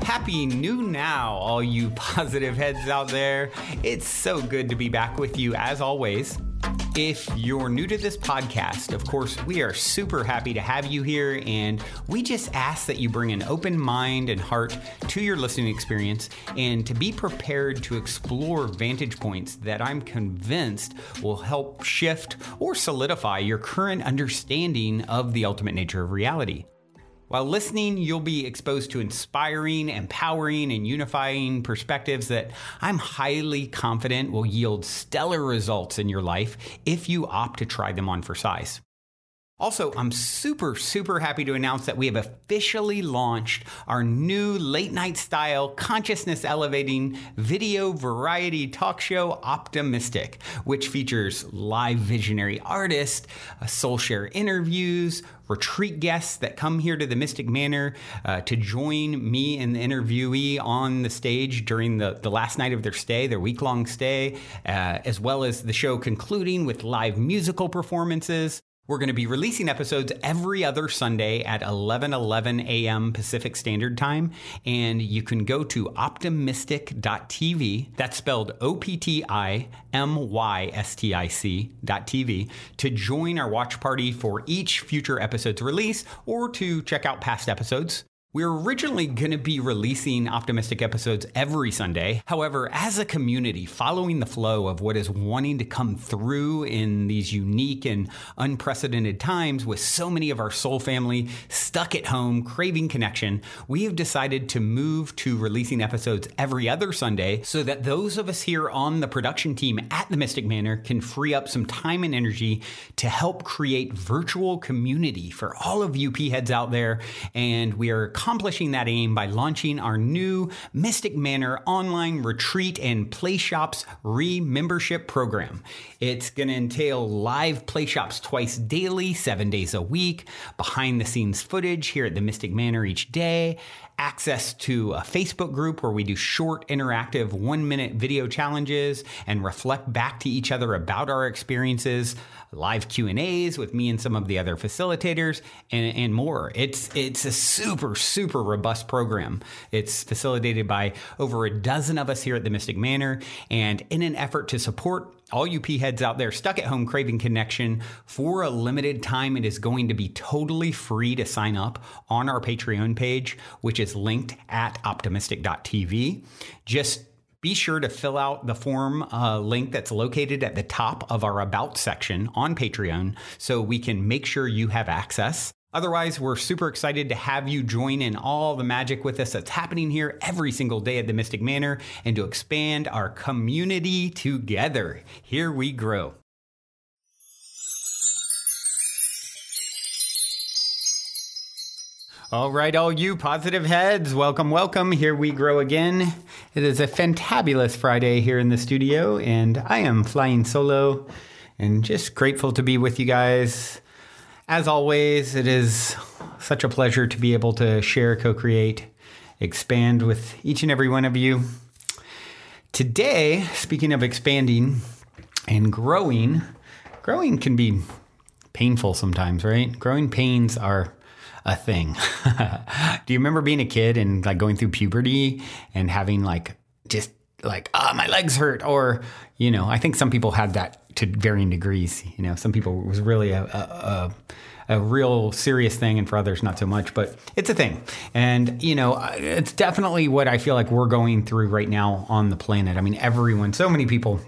Happy New Now, all you positive heads out there. It's so good to be back with you as always. If you're new to this podcast, of course, we are super happy to have you here, and we just ask that you bring an open mind and heart to your listening experience and to be prepared to explore vantage points that I'm convinced will help shift or solidify your current understanding of the ultimate nature of reality. While listening, you'll be exposed to inspiring, empowering, and unifying perspectives that I'm highly confident will yield stellar results in your life if you opt to try them on for size. Also, I'm super happy to announce that we have officially launched our new late-night style, consciousness-elevating video variety talk show, Optimistic, which features live visionary artists, soul share interviews, retreat guests that come here to the Mystic Manor to join me and the interviewee on the stage during the last night of their stay, their week-long stay, as well as the show concluding with live musical performances. We're going to be releasing episodes every other Sunday at 11:11 a.m. Pacific Standard Time, and you can go to optimistic.tv, that's spelled OPTIMYSTIC.tv, to join our watch party for each future episode's release or to check out past episodes. We're originally going to be releasing Optimistic episodes every Sunday. However, as a community, following the flow of what is wanting to come through in these unique and unprecedented times with so many of our soul family stuck at home, craving connection, we have decided to move to releasing episodes every other Sunday so that those of us here on the production team at the Mystic Manor can free up some time and energy to help create virtual community for all of you P-heads out there. And we are accomplishing that aim by launching our new Mystic Manor online retreat and play shops re-membership program. It's going to entail live play shops twice daily, 7 days a week, behind the scenes footage here at the Mystic Manor each day, access to a Facebook group where we do short, interactive 1-minute video challenges and reflect back to each other about our experiences, live Q&As with me and some of the other facilitators, and more. It's a super robust program. It's facilitated by over a dozen of us here at the Mystic Manor, and in an effort to support all you P-heads out there stuck at home craving connection, for a limited time, it is going to be totally free to sign up on our Patreon page, which is linked at optimistic.tv. Just be sure to fill out the form link that's located at the top of our About section on Patreon so we can make sure you have access. Otherwise, we're super excited to have you join in all the magic with us that's happening here every single day at the Mystic Manor and to expand our community together. Here we grow. All right, all you positive heads, welcome. Here we grow again. It is a fantabulous Friday here in the studio, and I am flying solo and just grateful to be with you guys. As always, it is such a pleasure to be able to share, co-create, expand with each and every one of you. Today, speaking of expanding and growing can be painful sometimes, right? Growing pains are a thing. Do you remember being a kid and like going through puberty and having my legs hurt? Or, I think some people had that to varying degrees. Some people it was really a real serious thing, and for others not so much, but it's a thing. And, it's definitely what I feel like we're going through right now on the planet. I mean, everyone, so many people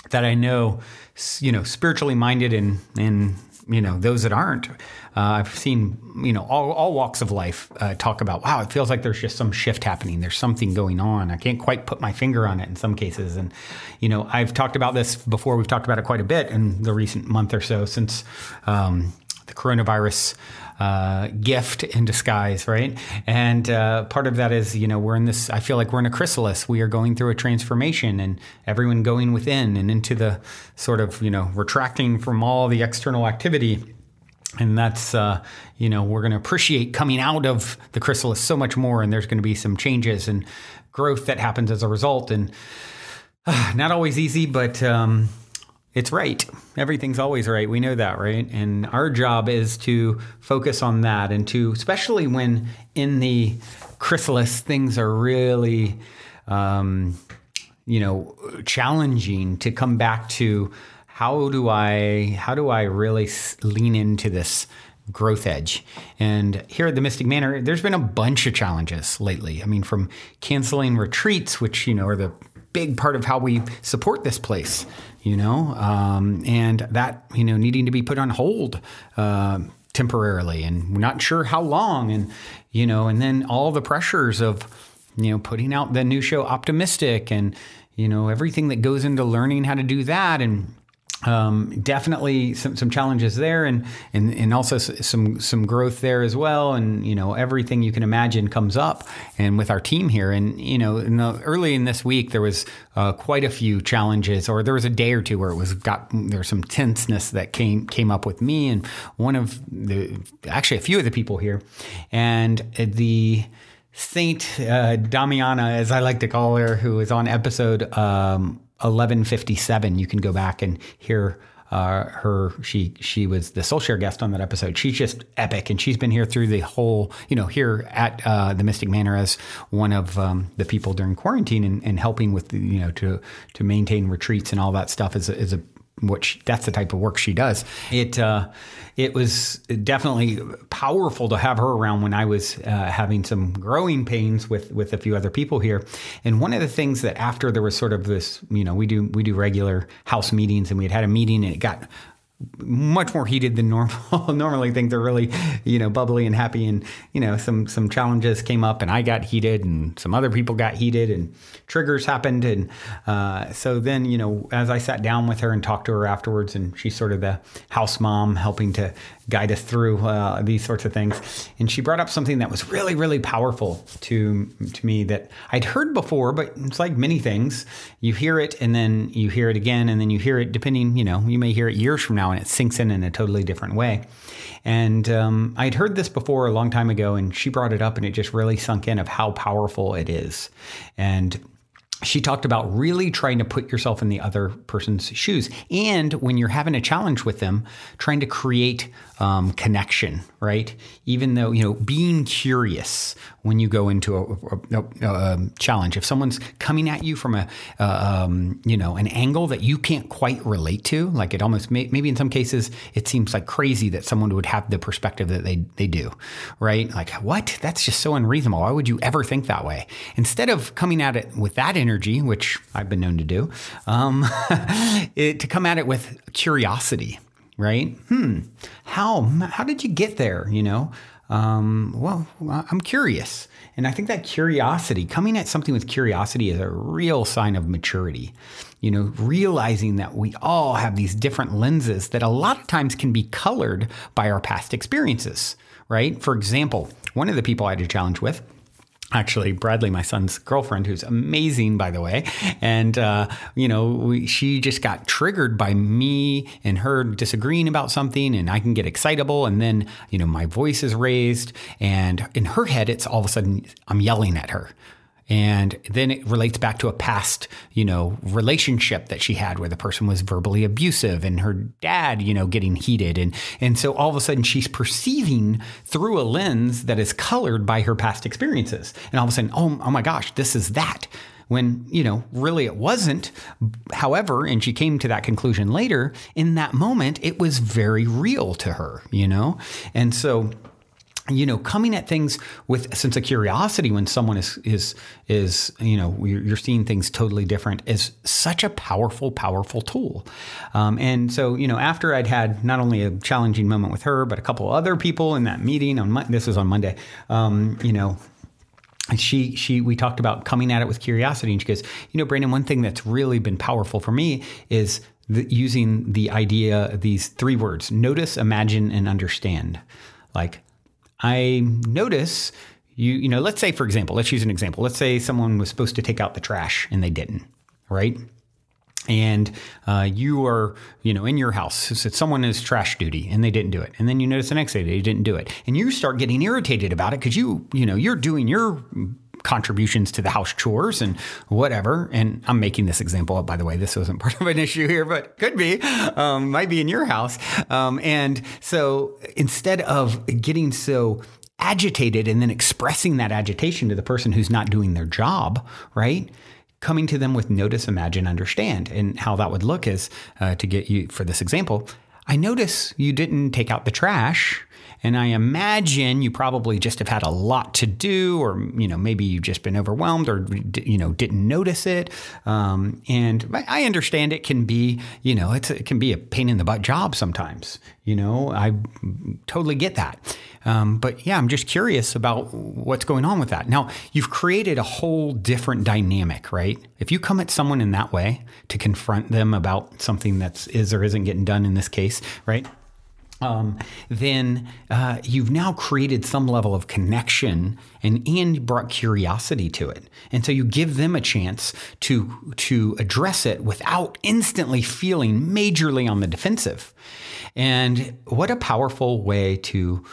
that I know, spiritually minded and those that aren't, I've seen, all walks of life talk about, wow, it feels like there's just some shift happening. There's something going on. I can't quite put my finger on it in some cases. And, I've talked about this before. We've talked about it quite a bit in the recent month or so since the coronavirus gift in disguise, right? And part of that is, we're in this, I feel like we're in a chrysalis. We are going through a transformation, and everyone going within and into the sort of, retracting from all the external activity. And that's, we're going to appreciate coming out of the chrysalis so much more. And there's going to be some changes and growth that happens as a result. And not always easy, but it's right. Everything's always right. We know that, right? And our job is to focus on that, and to, especially when in the chrysalis things are really, challenging, to come back to how do I really lean into this growth edge. And here at the Mystic Manor, there's been a bunch of challenges lately. I mean, from canceling retreats, which, are the big part of how we support this place, and that, needing to be put on hold temporarily, and we're not sure how long. And, and then all the pressures of, putting out the new show Optimistic, and, everything that goes into learning how to do that. And definitely some challenges there, and also some growth there as well. And, everything you can imagine comes up, and with our team here. And, early in this week, there was quite a few challenges, or there was a day or two where there was some tenseness that came up with me and actually a few of the people here. And the Saint Damiana, as I like to call her, who was on episode 1157. You can go back and hear her. She was the Soul Share guest on that episode. She's just epic, and she's been here through the whole, here at the Mystic Manor as one of the people during quarantine, and helping with to maintain retreats and all that stuff that's the type of work she does. It was definitely powerful to have her around when I was having some growing pains with a few other people here. And one of the things that after there was sort of this, we do regular house meetings, and we had a meeting, and it got much more heated than normal. Normally things are really, bubbly and happy, and, some challenges came up, and I got heated, and some other people got heated, and triggers happened. And so then, as I sat down with her and talked to her afterwards, and she's sort of the house mom helping to guide us through these sorts of things. And she brought up something that was really, really powerful to me that I'd heard before, but it's like many things. You hear it, and then you hear it again, and then you hear it depending, you may hear it years from now, and it sinks in a totally different way. And I'd heard this before a long time ago, and she brought it up, and it just really sunk in of how powerful it is. And she talked about really trying to put yourself in the other person's shoes. And when you're having a challenge with them, trying to create connection, right? Even though, being curious when you go into a challenge. If someone's coming at you from an angle that you can't quite relate to, like it almost maybe in some cases, it seems like crazy that someone would have the perspective that they do, right? Like, what? That's just so unreasonable. Why would you ever think that way? Instead of coming at it with that energy, which I've been known to do, to come at it with curiosity, right? How did you get there? Well, I'm curious. And I think that curiosity, coming at something with curiosity, is a real sign of maturity. Realizing that we all have these different lenses that a lot of times can be colored by our past experiences, right? For example, one of the people I had a challenge with, actually, Bradley, my son's girlfriend, who's amazing, by the way. And, she just got triggered by me and her disagreeing about something, and I can get excitable. And then, my voice is raised, and in her head, it's all of a sudden I'm yelling at her. And then it relates back to a past, relationship that she had where the person was verbally abusive, and her dad, getting heated. And so all of a sudden she's perceiving through a lens that is colored by her past experiences. And all of a sudden, oh my gosh, this is that. When, really it wasn't. However, and she came to that conclusion later, in that moment, it was very real to her, And so, coming at things with a sense of curiosity when someone is you're seeing things totally different is such a powerful, powerful tool. And so, after I'd had not only a challenging moment with her, but a couple other people in that meeting this was on Monday, we talked about coming at it with curiosity, and she goes, Brandon, one thing that's really been powerful for me is using the idea, these 3 words: notice, imagine, and understand. Like, I notice let's say, for example, let's use an example. Let's say someone was supposed to take out the trash and they didn't, right? And you are, in your house, so someone is trash duty and they didn't do it. And then you notice the next day they didn't do it. And you start getting irritated about it because you're doing your contributions to the house chores and whatever. And I'm making this example up, by the way. This wasn't part of an issue here, but could be, might be in your house. And so instead of getting so agitated and then expressing that agitation to the person who's not doing their job, right? Coming to them with notice, imagine, understand. And how that would look is to get you, for this example, I notice you didn't take out the trash. And I imagine you probably just have had a lot to do, or, maybe you've just been overwhelmed or, didn't notice it. And I understand it can be, it can be a pain in the butt job sometimes. I totally get that. But yeah, I'm just curious about what's going on with that. Now, you've created a whole different dynamic, right? If you come at someone in that way to confront them about something that is or isn't getting done in this case, right? Then you've now created some level of connection and brought curiosity to it. And so you give them a chance to address it without instantly feeling majorly on the defensive. And what a powerful way to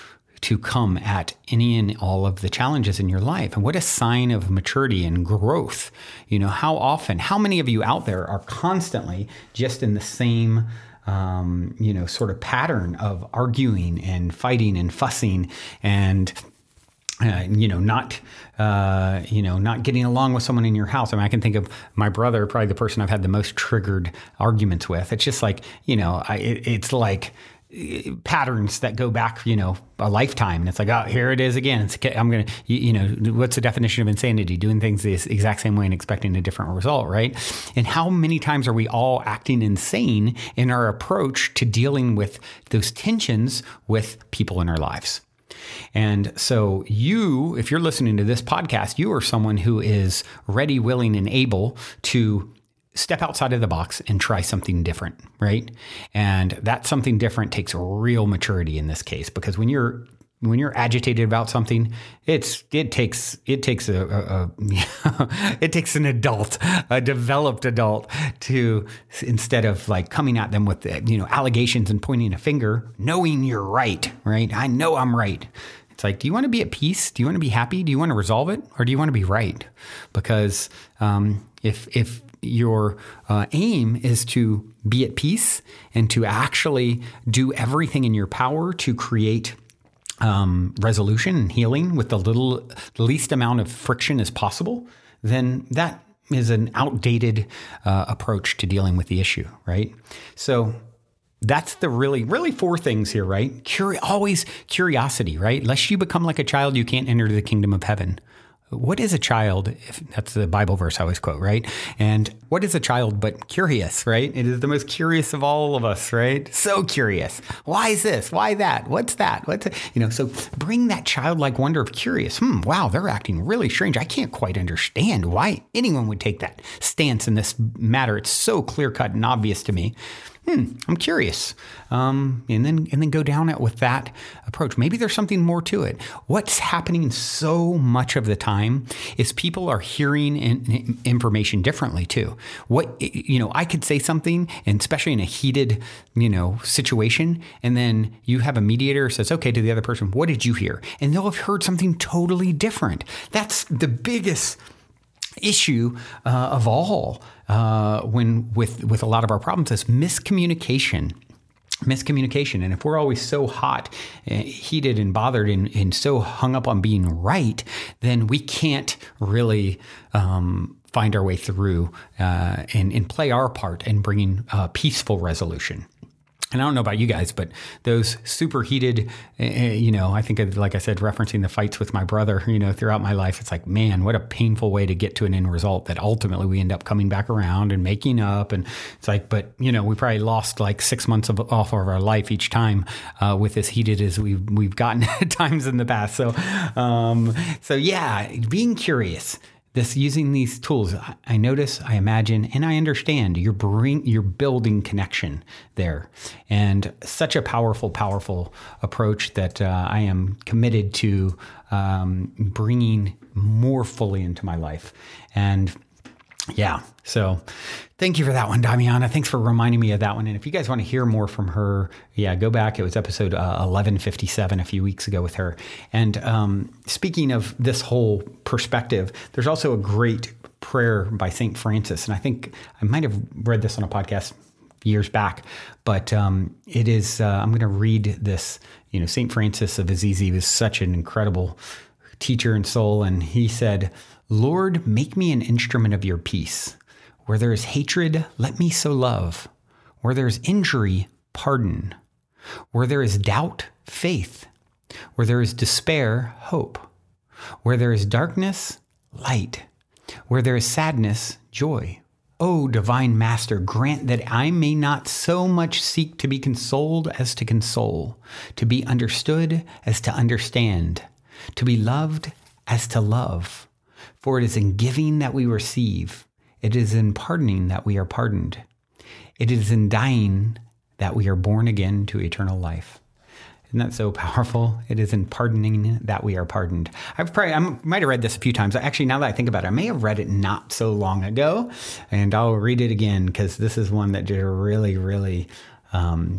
come at any and all of the challenges in your life. And what a sign of maturity and growth. How many of you out there are constantly just in the same sort of pattern of arguing and fighting and fussing and, not getting along with someone in your house. I mean, I can think of my brother, probably the person I've had the most triggered arguments with. It's just like, it's like patterns that go back, a lifetime. And it's like, oh, here it is again. I'm going to, what's the definition of insanity? Doing things the exact same way and expecting a different result, right? And how many times are we all acting insane in our approach to dealing with those tensions with people in our lives? And so if you're listening to this podcast, you are someone who is ready, willing, and able to step outside of the box and try something different, right? And that something different takes real maturity in this case, because when you're agitated about something, it takes an adult, a developed adult, to, instead of like coming at them with allegations and pointing a finger, knowing you're right? I know I'm right. It's like, do you want to be at peace? Do you want to be happy? Do you want to resolve it? Or do you want to be right? Because if your aim is to be at peace and to actually do everything in your power to create resolution and healing with the least amount of friction as possible, then that is an outdated approach to dealing with the issue, right? So that's the really four things here, right? Always curiosity, right? Lest you become like a child, you can't enter the kingdom of heaven. What is a child? That's the Bible verse I always quote, right? And what is a child but curious, right? It is the most curious of all of us, right? So curious. Why is this? Why that? What's that? So bring that childlike wonder of curious. Wow, they're acting really strange. I can't quite understand why anyone would take that stance in this matter. It's so clear cut and obvious to me. I'm curious. And then go down it with that approach. Maybe there's something more to it. What's happening so much of the time is people are hearing information differently too. I could say something, and especially in a heated, situation, and then you have a mediator who says, okay, to the other person, what did you hear? And they'll have heard something totally different. That's the biggest issue of all when with a lot of our problems is miscommunication. And if we're always so hot, heated and bothered and so hung up on being right, then we can't really find our way through and play our part in bringing peaceful resolution. And I don't know about you guys, but those superheated, I think of, like I said, referencing the fights with my brother, throughout my life, it's like, man, what a painful way to get to an end result that ultimately we end up coming back around and making up. And it's like, but, we probably lost like 6 months off of our life each time with as heated as we've gotten at times in the past. So yeah, being curious. Using these tools, I notice, I imagine, and I understand you're building connection there, and such a powerful approach that I am committed to bringing more fully into my life. And Yeah. So thank you for that one, Damiana. Thanks for reminding me of that one. And if you guys want to hear more from her, go back. It was episode 1157 a few weeks ago with her. And speaking of this whole perspective, there's also a great prayer by St. Francis. And I think I might have read this on a podcast years back, but it is, I'm going to read this. St. Francis of Assisi was such an incredible teacher and soul. And he said, "Lord, make me an instrument of your peace. Where there is hatred, let me sow love. Where there is injury, pardon. Where there is doubt, faith. Where there is despair, hope. Where there is darkness, light. Where there is sadness, joy. O divine Master, grant that I may not so much seek to be consoled as to console, to be understood as to understand, to be loved as to love. For it is in giving that we receive. It is in pardoning that we are pardoned. It is in dying that we are born again to eternal life." Isn't that so powerful? It is in pardoning that we are pardoned. I might have read this a few times. Actually, now that I think about it, I may have read it not so long ago, and I'll read it again because this is one that just really, really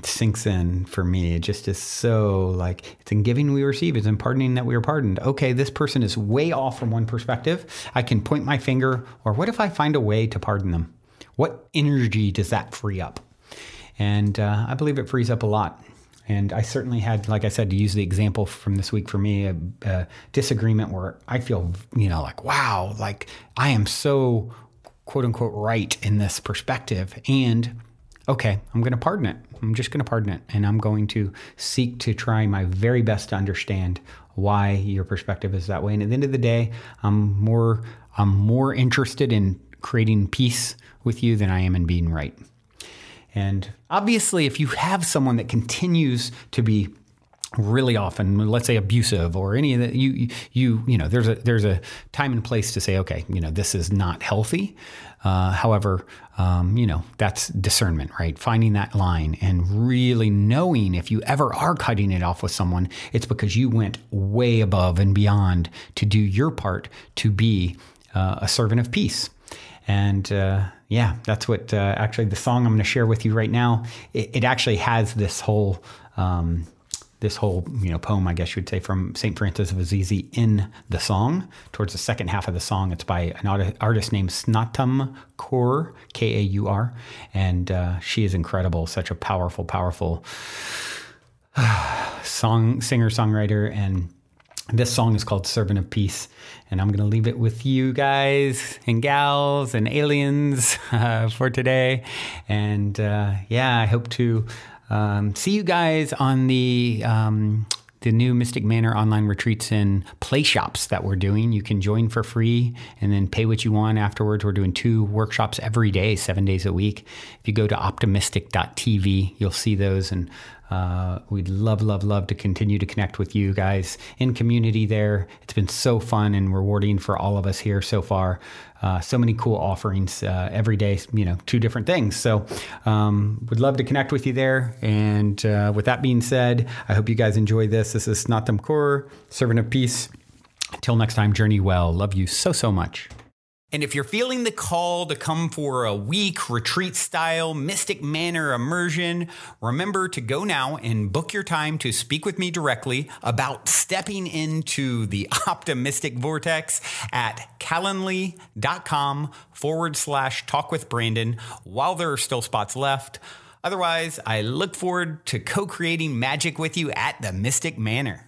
sinks in for me. It just is so like, it's in giving we receive, it's in pardoning that we are pardoned. Okay, this person is way off from one perspective. I can point my finger, or what if I find a way to pardon them? What energy does that free up? And I believe it frees up a lot. And I certainly had, like I said, to use the example from this week for me, a disagreement where I feel, like, wow, like I am so quote unquote right in this perspective. And okay, I'm going to pardon it. I'm just going to pardon it. And I'm going to seek to try my very best to understand why your perspective is that way. And at the end of the day, I'm more interested in creating peace with you than I am in being right. And obviously, if you have someone that continues to be really often, let's say, abusive or any of that, there's a time and place to say, okay, this is not healthy. However, that's discernment, right? Finding that line and really knowing if you ever are cutting it off with someone, it's because you went way above and beyond to do your part to be a servant of peace. And that's what actually the song I'm going to share with you right now. It actually has this whole poem, I guess you would say, from St. Francis of Assisi in the song. Towards the second half of the song, it's by an artist named Snatam Kaur, Kaur, and she is incredible. Such a powerful singer-songwriter, and this song is called Servant of Peace, and I'm going to leave it with you guys and gals and aliens for today. And I hope to see you guys on the new Mystic Manor online retreats and play shops that we're doing. You can join for free and then pay what you want afterwards. We're doing 2 workshops every day, 7 days a week. If you go to optimistic.tv, you'll see those, and we'd love to continue to connect with you guys in community there. It's been so fun and rewarding for all of us here so far. So many cool offerings every day, 2 different things. So would love to connect with you there. And with that being said, I hope you guys enjoy this. This is Snatam Kaur, Servant of Peace. Until next time, journey well. Love you so much. And if you're feeling the call to come for a week retreat style Mystic Manor immersion, remember to go now and book your time to speak with me directly about stepping into the optimistic vortex at calendly.com/talk with Brandon while there are still spots left. Otherwise, I look forward to co-creating magic with you at the Mystic Manor.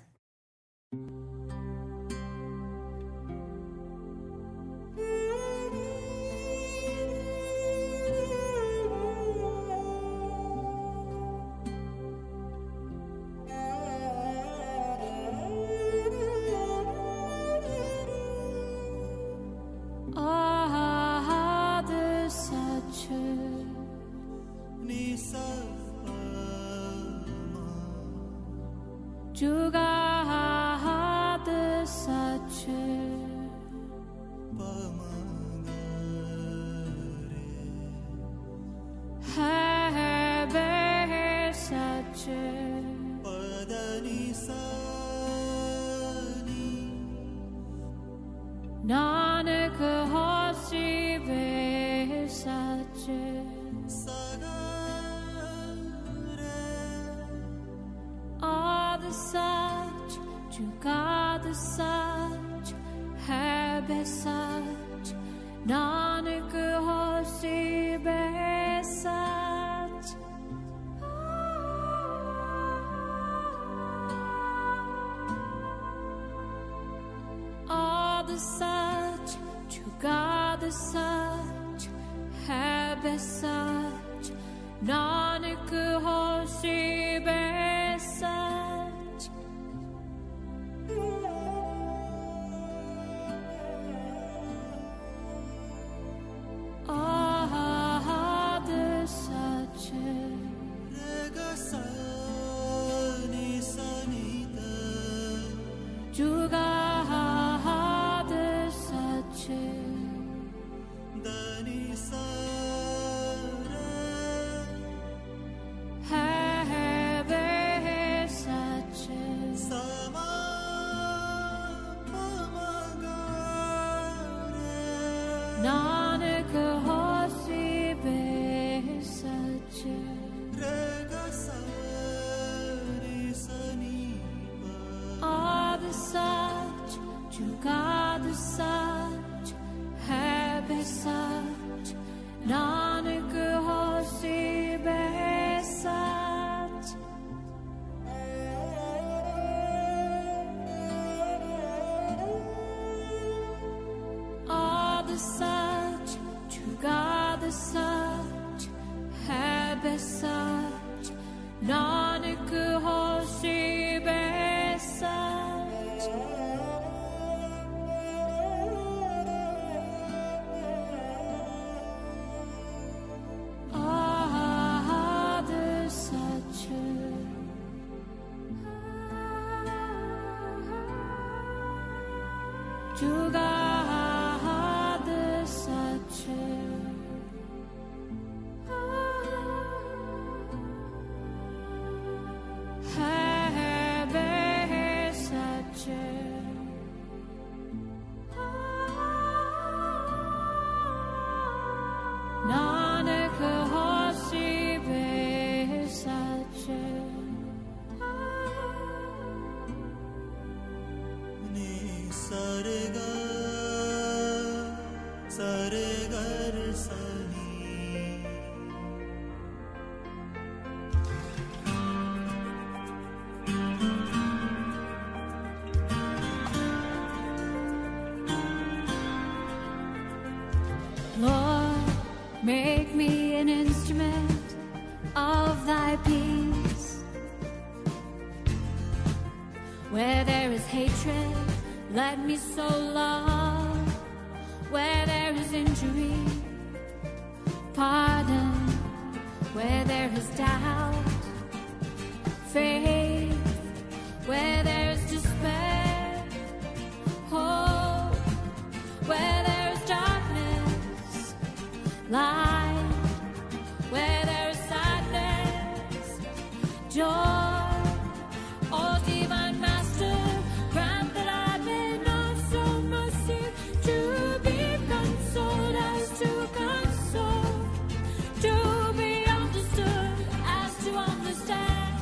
जुगाद सच है बे सच नानक होसी वे आद सच जुगाद सच है बेसच नानक होसी बेसच आद सच जुगाद सच है बेसच नानक होसी बेसच आद सच जुगाद सच है बेसच नानक होसी बेसच आद सच जुगाद सच है बेसच नानक होसी बेसच आद सच जुगाद सच है बेसच नानक होसी बेसच आद सच जुगाद सच है बेसच नानक होसी बेसच Lord, make me an instrument of thy peace. Where there is hatred, let me sow love. Where there is injury, pardon. Where there is doubt, faith. Where there is despair, hope. Where there is darkness, light. Where there is sadness, joy. Oh, divine Master, grant that I may not so much seek to be consoled as to console, to be understood as to understand.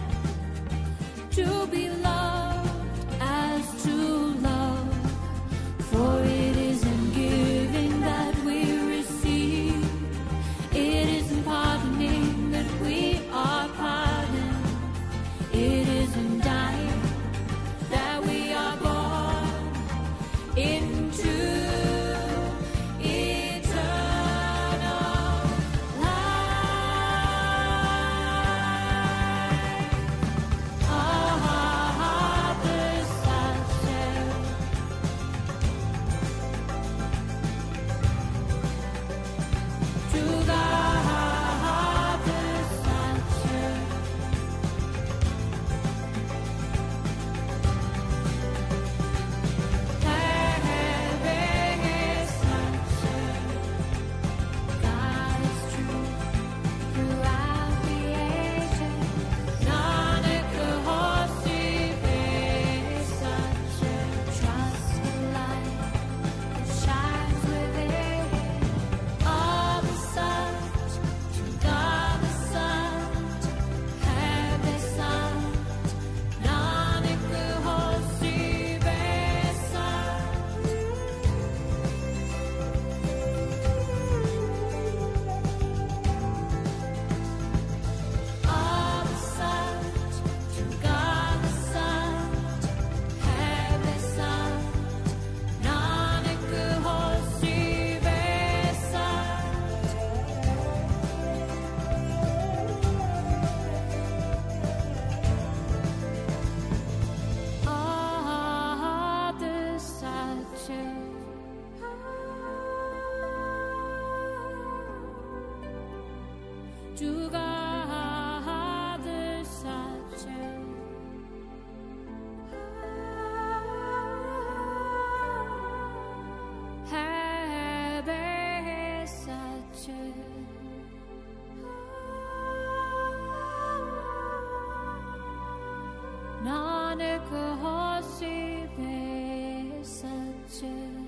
주가 들사체 해배사체 나는 그 허시 배사체